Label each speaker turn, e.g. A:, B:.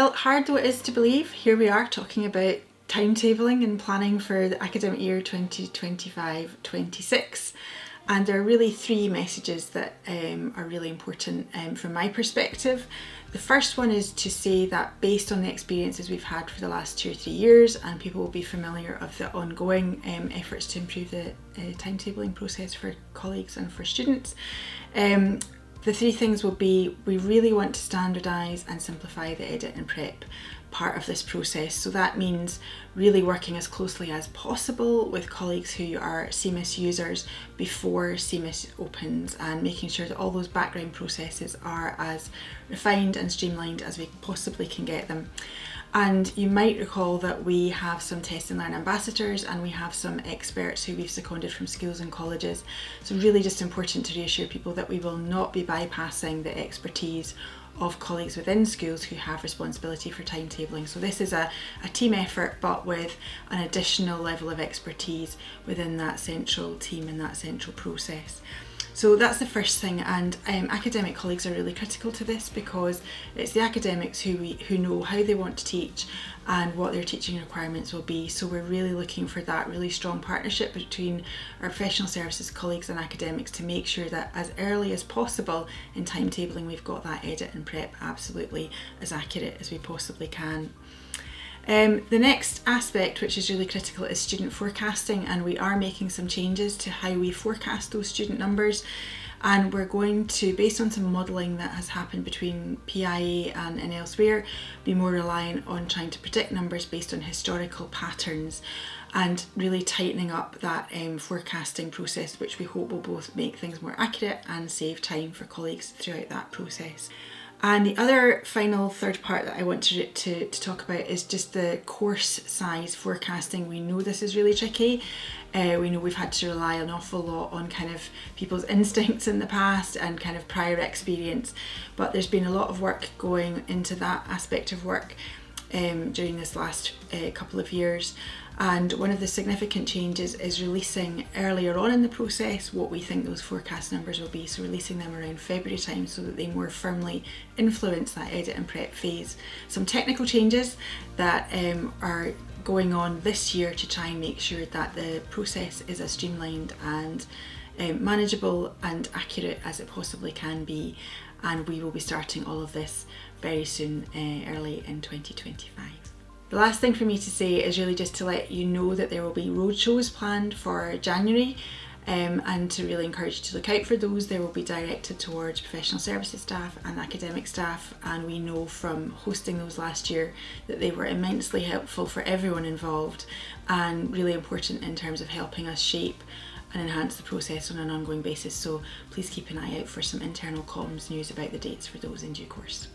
A: Well, hard though it is to believe, here we are talking about timetabling and planning for the academic year 2025-26. And there are really three messages that are really important from my perspective. The first one is to say that based on the experiences we've had for the last 2 or 3 years, and people will be familiar of the ongoing efforts to improve the timetabling process for colleagues and for students, the three things will be, we really want to standardise and simplify the edit and prep part of this process. So that means really working as closely as possible with colleagues who are CMIS users before CMIS opens, and making sure that all those background processes are as refined and streamlined as we possibly can get them. And you might recall that we have some test and learn ambassadors, and we have some experts who we've seconded from schools and colleges. So really just important to reassure people that we will not be bypassing the expertise of colleagues within schools who have responsibility for timetabling. So this is a team effort, but with an additional level of expertise within that central team and that central process. So that's the first thing, and academic colleagues are really critical to this, because it's the academics who know how they want to teach and what their teaching requirements will be. So we're really looking for that really strong partnership between our professional services colleagues and academics to make sure that as early as possible in timetabling we've got that edit and prep absolutely as accurate as we possibly can. The next aspect, which is really critical, is student forecasting, and we are making some changes to how we forecast those student numbers, and we're going to, based on some modelling that has happened between PIA and elsewhere, be more reliant on trying to predict numbers based on historical patterns, and really tightening up that forecasting process, which we hope will both make things more accurate and save time for colleagues throughout that process. And the other final third part that I want to talk about is just the course size forecasting. We know this is really tricky. We know we've had to rely an awful lot on kind of people's instincts in the past and kind of prior experience, but there's been a lot of work going into that aspect of work during this last couple of years. And one of the significant changes is releasing earlier on in the process what we think those forecast numbers will be, so releasing them around February time so that they more firmly influence that edit and prep phase. Some technical changes that are going on this year to try and make sure that the process is as streamlined and manageable and accurate as it possibly can be, and we will be starting all of this very soon, early in 2025. The last thing for me to say is really just to let you know that there will be roadshows planned for January, and to really encourage you to look out for those. They will be directed towards professional services staff and academic staff, and we know from hosting those last year that they were immensely helpful for everyone involved and really important in terms of helping us shape and enhance the process on an ongoing basis. So please keep an eye out for some internal comms news about the dates for those in due course.